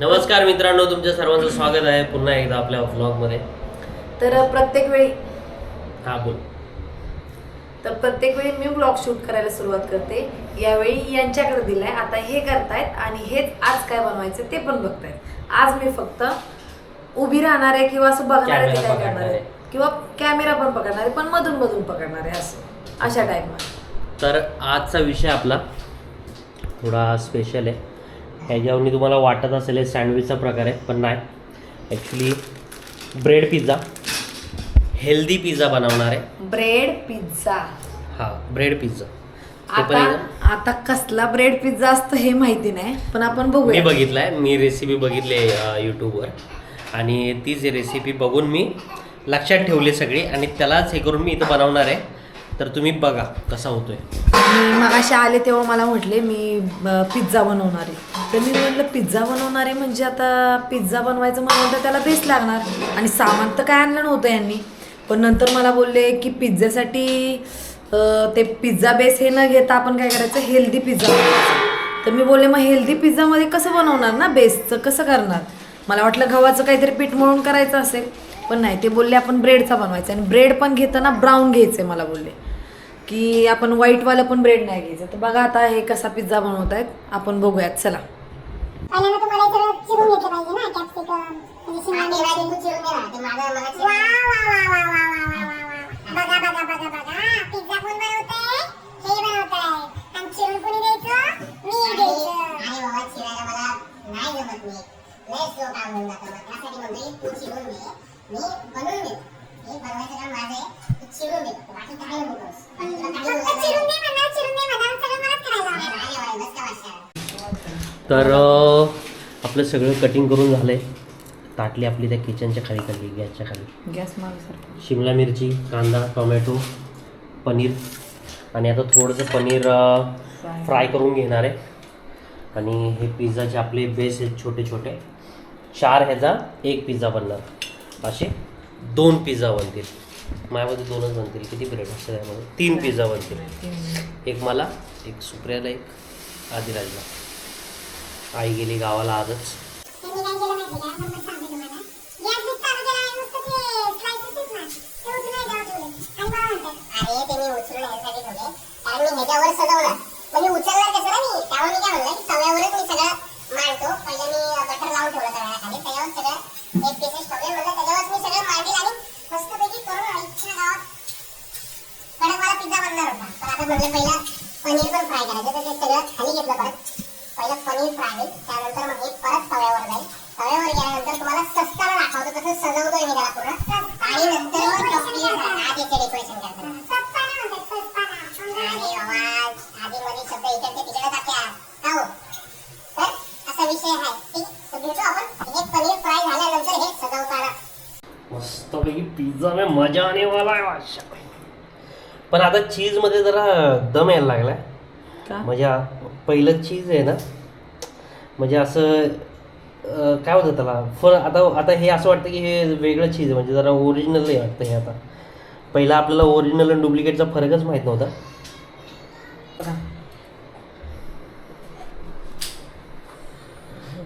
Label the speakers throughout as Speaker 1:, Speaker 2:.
Speaker 1: नमस्कार मित्रांनो, तुमच्या सर्वांचं स्वागत आहे पुन्हा एकदा आपल्या व्लॉगमध्ये.
Speaker 2: तर प्रत्येक वेळी
Speaker 1: बोल.
Speaker 2: प्रत्येक वेळी मी ब्लॉग शूट करायला सुरुवात करते. यावेळी यांच्याकडे दिलाय, आता हे करतायत आणि हेच आज काय बनवायचं ते पण बघतायत. आज मी फक्त उभी राहणार आहे किंवा असं बघणार आहे, काय करणार आहे किंवा कॅमेरा पण पकडणार आहे, पण मधून मधून पकडणार आहे, असं अशा टाईपमध्ये.
Speaker 1: तर आजचा विषय आपला थोडा स्पेशल आहे. ह्याच्यावरून तुम्हाला वाटत असेल सँडविचचा प्रकार आहे, पण नाही. Actually bread pizza, healthy pizza बनवणार आहे.
Speaker 2: Bread pizza.
Speaker 1: Bread pizza.
Speaker 2: आता कसला ब्रेड पिझ्झा असतो हे माहिती नाही, पण आपण बघू.
Speaker 1: मी बघितलाय, मी रेसिपी बघितली यूट्यूबवर आणि तीच रेसिपी बघून मी लक्षात ठेवली सगळी आणि त्यालाच हे करून मी इथं बनवणार आहे. तर तुम्ही बघा कसा होतोय.
Speaker 2: मगाशी आले तेव्हा मला म्हटले मी पिझ्झा बनवणार आहे. तर मी म्हटलं पिझ्झा बनवणार आहे म्हणजे आता पिझ्झा बनवायचं म्हणून तर त्याला बेस लागणार आणि सामान तर काय आणलं नव्हतं यांनी. पण नंतर मला बोलले की पिझ्झासाठी ते पिझ्झा बेस हे न घेता आपण काय करायचं, हेल्दी पिझ्झा बनवायचं. तर मी बोलले मग हेल्दी पिझ्झामध्ये कसं बनवणार ना, बेसचं कसं करणार. मला वाटलं गव्हाचं काहीतरी पीठ मळून करायचं असेल, पण नाही. ते बोलले आपण ब्रेडचा बनवायचा आणि ब्रेड पण घेताना ब्राऊन घ्यायचे. मला बोलले की आपण व्हाईटवाला पण ब्रेड नाही घ्यायचं. तर बघा आता हे कसा पिझ्झा बनवत आहेत आपण बघूयात. चला.
Speaker 3: पहिल्यांदा तुम्हाला इथं चिरून घेतलं पाहिजे ना, कॅप्सिकम म्हणजे शिमला मिरची चिरून घ्या. ते माझा वा वा वा वा वा वा वा वा. बघा बघा बघा बघा, पिझ्झा कोण बनवतंय? हे बनवतंय. आणि चिरून कोणी द्यायचं? मी द्यायचं. अरे बाबा, चिरायला मला नाही जमत. मी लय स्लो काम होऊन जातं. त्यासाठी म्हणजे तू चिरून दे, मी बनवून देतो. हे बनवायचं काम माझं आहे, तू चिरून दे. बाकी काय नकोस. फक्त चिरून दे म्हणा, चिरून दे म्हणा, सगळं मलाच करायला. अरे बाबा, बस का वाटतं.
Speaker 1: तर आपलं सगळं कटिंग करून झालं आहे. ताटली आपली त्या किचनच्या खाली खाली, गॅसच्या खाली.
Speaker 2: गॅस मागसारखं.
Speaker 1: शिमला मिरची, कांदा, टोमॅटो, पनीर आणि आता थोडंसं पनीर फ्राय करून घेणार आहे. आणि हे पिझ्झाचे आपले बेस आहेत छोटे छोटे. 4 ह्याचा 1 पिझ्झा बनणार. असे 2 पिझ्झा बनतील. माझ्यामध्ये 2च बनतील. किती ब्रेड असतं त्यामध्ये? 3 पिझ्झा बनतील. एक मला, एक सुप्रियाला, एक आदिराजला. आई गेली गावाला आजच.
Speaker 3: मी काय केलं माहिती का? आपण सांगते तुम्हाला. गॅस बीस चालू केला आणि नुसतं ते स्लाइसेस आहेत ना, ते उचलून ह्याच्यावर ठेवले. आणि मला म्हणतात, अरे ते मी उचलून ह्याच्यासाठी ठेवले, कारण मी ह्याच्यावर सजवणार. पण मी उचलणार कसं ना मी? त्यामुळे मी काय म्हणलं की तव्यावरच मी सगळं मांडतो. पहिले मी बटर लावून ठेवलं तव्याखाली, त्याच्यावर सगळं एक पीसेस ठेवले. म्हणलं त्याच्यावर मी सगळं मांडेल आणि मस्तपैकी करून इच्छा गावात कडकवाला पिझ्झा बनणार होता. पण आता म्हणलं पहिला पनीर पण फ्राय करायचं, तर ते सगळं खाली घेतलं. पहिलं पनीर फ्राय होईल, त्यानंतर मग हे परत तव्यावर जाईल. तव्यावर गेल्यानंतर तुम्हाला सस्ताना दाखवतो कसं सजवतोय मी त्याला पूर्ण. आणि नंतर मग कंप्लीट आधीचे डेकोरेशन करतो. अरे बाबा, आधीमध्ये शब्द इकडचे तिकडे टाक्या हो. तर असा विषय आहे. ठीक, तर भेटू आपण. हे पनीर फ्राय झाल्यानंतर हे सजवताना.
Speaker 1: मस्तपैकी पिझ्झा में मजा आने वाला है वाशा. पण आता चीजमध्ये जरा दम यायला लागलाय. म्हणजे पहिलं चीज आहे ना, म्हणजे असं काय होतं त्याला फळ. आता हे असं वाटतं की हे वेगळं चीज आहे, म्हणजे जरा ओरिजिनल नाही वाटतं हे. आता पहिला आपल्याला ओरिजिनल आणि डुप्लिकेटचा फरकच माहीत नव्हता.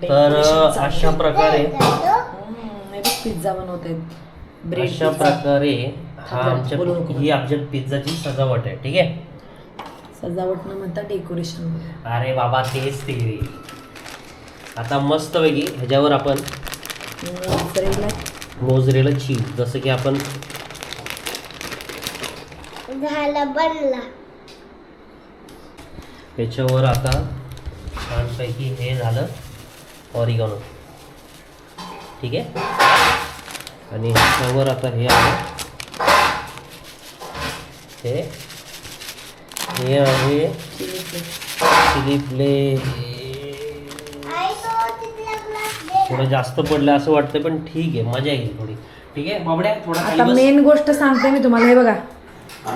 Speaker 1: तर अशा प्रकारे
Speaker 2: पिझ्झा बनवतात.
Speaker 1: अशा प्रकारे ही आमच्या पिझ्झाची सजावट आहे. ठीक आहे.
Speaker 2: सजावट न म्हणता डेकोरेशन.
Speaker 1: अरे बाबा, तेच ते. आता मस्तपैकी ह्याच्यावर आपण मोजरेला चीज, जसं की आपण
Speaker 3: झालं बनला.
Speaker 1: ह्याच्यावर आता छानपैकी हे झालं ऑरिगॅनो. ठीक आहे. आणि ह्याच्यावर आता हे आलं, हे आहे चिली फ्लेक्स. थोडं जास्त पडलं असं वाटतं, पण ठीक आहे, मजा येईल थोडी. ठीक आहे बाबड्या, थोडा
Speaker 2: आता मेन गोष्ट सांगते मी तुम्हाला. हे बघा,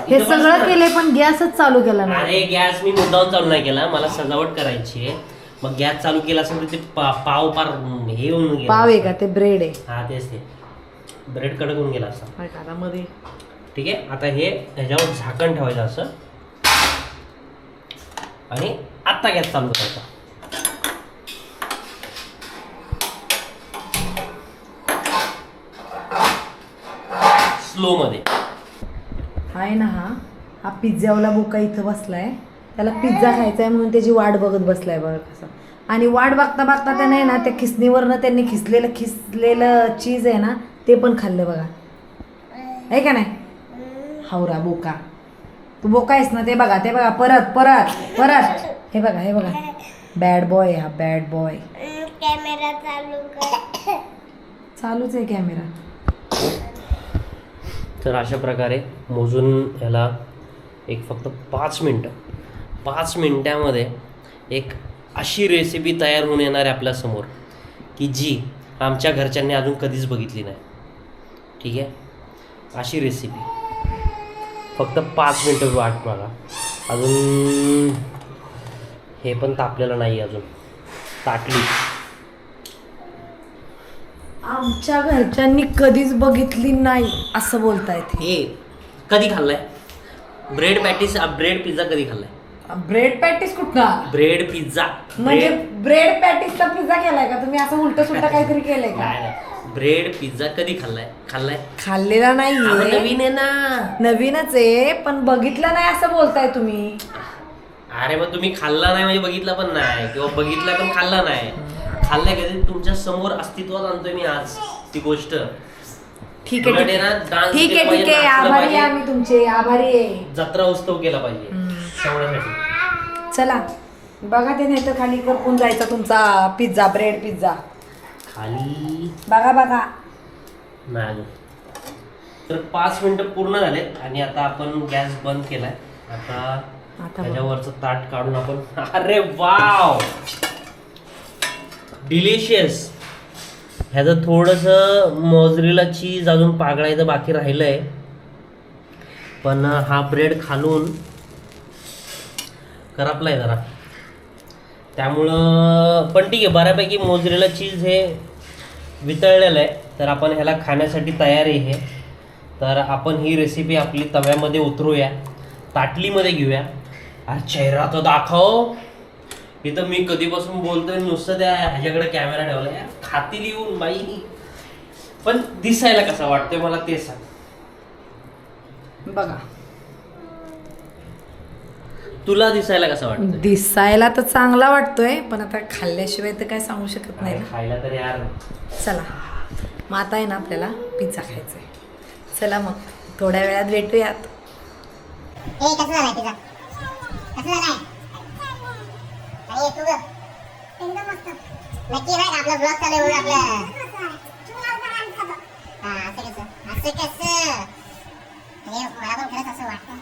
Speaker 2: हे सगळं केलंय पण गॅसच चालू केला नाही.
Speaker 1: अरे गॅस मी मुद्दाम चालू नाही केला, मला सजावट करायची आहे. मग गॅस चालू केला असेल तर ते पाव पार हे होऊन गेला.
Speaker 2: पाव आहे का ते? ब्रेड आहे.
Speaker 1: हा तेच ते. ब्रेड कडक होऊन गेला असता.
Speaker 2: मध्ये.
Speaker 1: ठीक आहे. आता हे ह्याच्यावर झाकण ठेवायचं असं आणि आत्ता गॅस चालू करायचा. स्लो मध्ये.
Speaker 2: आहे ना हा पिझ्झावाला बोका इथं बसलाय, त्याला पिझ्झा खायचा आहे म्हणून त्याची वाट बघत बसलाय बघा कसं. आणि वाट बघता बघता त्याने ना त्या खिसणीवरनं त्यांनी खिसलेलं चीज आहे ना ते पण खाल्लं बघा, आहे का नाही. हावरा बोका, तू बोका आहेस ना. ते बघा परत परत परत हे बघा बॅड बॉय, हा बॅड बॉय.
Speaker 3: कॅमेरा चालू कर.
Speaker 2: चालूच आहे कॅमेरा.
Speaker 1: तर अशा प्रकारे मोजून ह्याला एक फक्त 5 मिनटामध्ये एक अशी रेसिपी तयार होऊन येणार आहे आपल्यासमोर की जी आमच्या घरच्यांनी अजून कधीच बघितली नाही. ठीक आहे, अशी रेसिपी फक्त 5 मिनटं वाट बघा. अजून हे पण तापलेलं नाही, अजून ताटली.
Speaker 2: आमच्या घरच्यांनी कधीच बघितली नाही असं बोलतायत.
Speaker 1: हे कधी खाल्लाय ब्रेड पिझ्झा कधी खाल्लाय?
Speaker 2: ब्रेड पॅटीस कुठं?
Speaker 1: ब्रेड पिझ्झा
Speaker 2: म्हणजे ब्रेड पॅटीसचा पिझ्झा केलाय का तुम्ही? असं उलट सुलट काहीतरी केलंय का?
Speaker 1: नाही, ब्रेड पिझ्झा कधी खाल्लाय?
Speaker 2: खाल्लेला नाही.
Speaker 1: नवीन आहे ना.
Speaker 2: नवीनच आहे पण बघितलं नाही असं बोलताय तुम्ही.
Speaker 1: अरे मग तुम्ही खाल्ला नाही म्हणजे बघितला पण नाही, किंवा बघितला पण खाल्ला नाही. खाल्लाय कधी? तुमच्या समोर अस्तित्वात आणतोय मी आज ती गोष्ट.
Speaker 2: ठीक आहे आभारी आहे आम्ही तुमचे, आभारी आहे.
Speaker 1: जत्रा उत्सव केला पाहिजे शेवण्यासाठी.
Speaker 2: चला बघा ते नाही तर खाली करपून जायचा तुमचा पिझ्झा, ब्रेड पिझ्झा
Speaker 1: खाली
Speaker 2: बघा
Speaker 1: नाही अजून. तर 5 मिनिटं पूर्ण झालेत आणि आता आपण गॅस बंद केलाय. आता त्याच्यावरचं ताट काढून आपण, अरे वाव डिलिशियस. ह्याचं थोडंसं मोझरेला चीज अजून पागळायचं बाकी राहिलंय, पण हा ब्रेड खालून करपलाय जरा, त्यामुळं पण ठीक आहे. बऱ्यापैकी मोझरेला चीज हे वितळलेलं आहे, तर आपण ह्याला खाण्यासाठी तयार आहे. हे तर आपण ही रेसिपी आपली तव्यामध्ये उतरूया, ताटलीमध्ये घेऊया. अरे चेहरा तर दाखव. इथं मी कधीपासून बोलतोय नुसतं त्या ह्याच्याकडे कॅमेरा ठेवलाय. खातील येऊन बाई, पण दिसायला कसा वाटतोय मला ते सांग.
Speaker 2: बघा
Speaker 1: तुला दिसायला कसा वाटतोय?
Speaker 2: दिसायला तर चांगला वाटतोय पण आता खाल्ल्याशिवाय तर काय सांगू शकत नाही ना.
Speaker 1: खायला तर यार.
Speaker 2: चला मग आता आहे ना आपल्याला पिझ्झा खायचा आहे. चला मग थोड्या वेळात भेटूयात.
Speaker 3: कसं झालाय पिझ्झा? कसं झालाय? आणि तू ग एकदम मस्त. नक्की नाही आपला ब्लॉग चालू आहे म्हणून आपलं असं कसं हे मला पण खरंच असं वाटतं.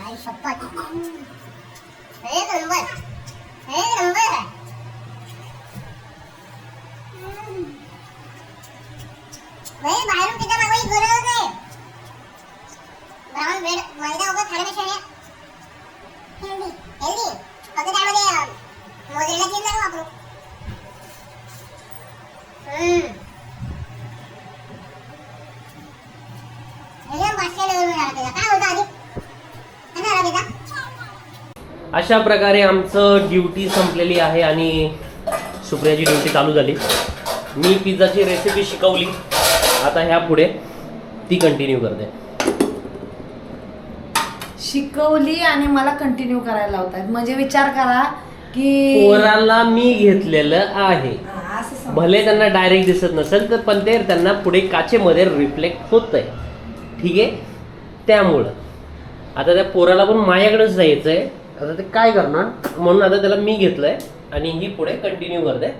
Speaker 3: आई शपथ, हे नंबर बाहेरून पिझ्झा मागवायची गरज नाही. ब्राऊन ब्रेड मैदा वगैरे खाण्यापेक्षा हेल्दी फक्त त्यामध्ये मोझरेला चीज नाही वापरू. एकदम बादशाह लेवलवर झाला पिझ्झा. काय होतं आधी? कसा झाला पिझ्झा?
Speaker 1: अशा प्रकारे आमचं ड्युटी संपलेली आहे आणि सुप्रियाची ड्युटी चालू झाली. मी पिझ्झाची रेसिपी शिकवली, आता ह्या पुढे ती कंटिन्यू करते.
Speaker 2: शिकवली आणि मला कंटिन्यू करायला लावतात. म्हणजे विचार करा की
Speaker 1: पोराला मी घेतलेलं आहे.
Speaker 2: असं समजा.
Speaker 1: भले त्यांना डायरेक्ट दिसत नसेल तर पण ते त्यांना पुढे काचेमध्ये रिफ्लेक्ट होत आहे. ठीक आहे, त्यामुळं आता त्या पोराला पण माझ्याकडेच जायचं आहे. आता ते काय करणार म्हणून आता त्याला मी घेतलंय आणि ही पुढे कंटिन्यू करते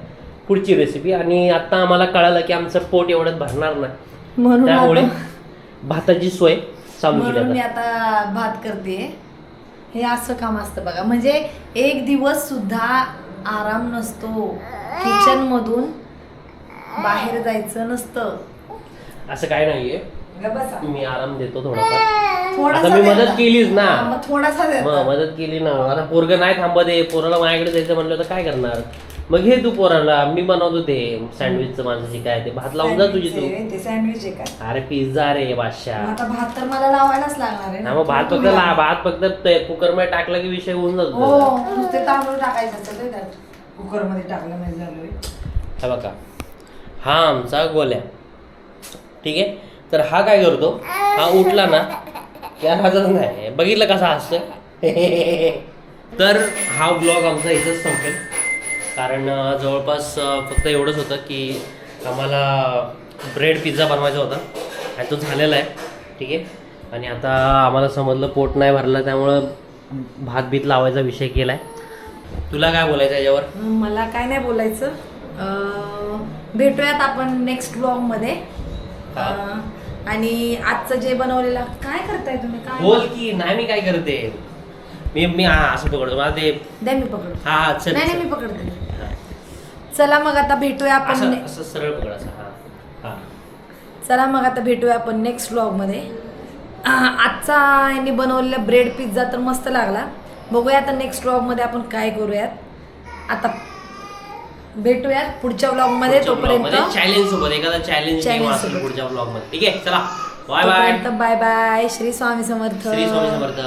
Speaker 1: पुढची रेसिपी. आणि आता आम्हाला कळालं की आमचं पोट एवढंच भरणार नाही,
Speaker 2: म्हणून
Speaker 1: त्यामुळे
Speaker 2: आता-
Speaker 1: भाताची सोय चालू
Speaker 2: म्हणून मी
Speaker 1: केली.
Speaker 2: आता भात करते. हे असं काम असतं बघा. म्हणजे एक दिवस सुद्धा आराम नसतो. किचन मधून बाहेर जायचं नसतं.
Speaker 1: असं काय नाहीये,
Speaker 2: बसा.
Speaker 1: मी आराम देतो थोडाफार.
Speaker 2: थोडासा
Speaker 1: आता मी मदत
Speaker 2: देता.
Speaker 1: केलीच ना.
Speaker 2: हा, मग थोडासा देता.
Speaker 1: मग मदत केली ना. आता पोरगं नाही थांबत आहे, पोराला माझ्याकडे जायचं म्हणलं तर काय करणार. मग हे तू पोराला मी बनवतो ते सँडविचचं माझं जे काय ते भात लावून जा तुझी तू.
Speaker 2: ते सँडविच आहे का?
Speaker 1: अरे पिझ्झा रे बादशाह.
Speaker 2: मग आता भात तर मला लावायलाच लागणार आहे
Speaker 1: हा मग भात फक्त कुकर मध्ये टाकला की विषय होऊन
Speaker 2: हो,
Speaker 1: जातो.
Speaker 2: नुसते तांदूळ टाकायचं असतं त्यात. कुकर मध्ये टाकलं म्हणजे झालं.
Speaker 1: हे बघा, हा आमचा गोल्या. ठीक आहे. तर हा काय करतो, हा उठला ना की हसत नाही, बघितलं कसा हसतोय. तर हा ब्लॉग आमचा इथंच संपेल, कारण जवळपास फक्त एवढंच होतं की आम्हाला ब्रेड पिझ्झा बनवायचा होता आणि तो झालेला आहे. ठीक आहे. आणि आता आम्हाला समजलं पोट नाही भरलं, त्यामुळं भात बीत लावायचा विषय केला आहे. तुला काय बोलायचं याच्यावर?
Speaker 2: मला काय नाही बोलायचं. भेटूयात आपण नेक्स्ट ब्लॉगमध्ये. आणि आजचं जे बनवलेलं काय करताय तुम्ही? काय
Speaker 1: बोल की. नाही मी काय करते, मी असं पकडतो मला ते.
Speaker 2: द्या मी पकडतो.
Speaker 1: हा चल.
Speaker 2: नाही मी पकडते. चला मग आता भेटूया आपण.
Speaker 1: असं सरळ पकड असं. हा.
Speaker 2: चला मग आता भेटूया आपण नेक्स्ट व्लॉगमध्ये. आजचा यांनी बनवलेला ब्रेड पिझ्झा तर मस्त लागला. बघूया आता नेक्स्ट व्लॉगमध्ये आपण काय करूयात. आता भेटूयात पुढच्या व्लॉगमध्ये. तोपर्यंत
Speaker 1: चॅलेंज सोबत एखादा चॅलेंज
Speaker 2: सोबत.
Speaker 1: पुढच्या व्लॉग मध्ये. ठीक आहे. चला bye bye.
Speaker 2: Bye bye. Shri Swami Samarth.
Speaker 1: Shri Swami समर्थ.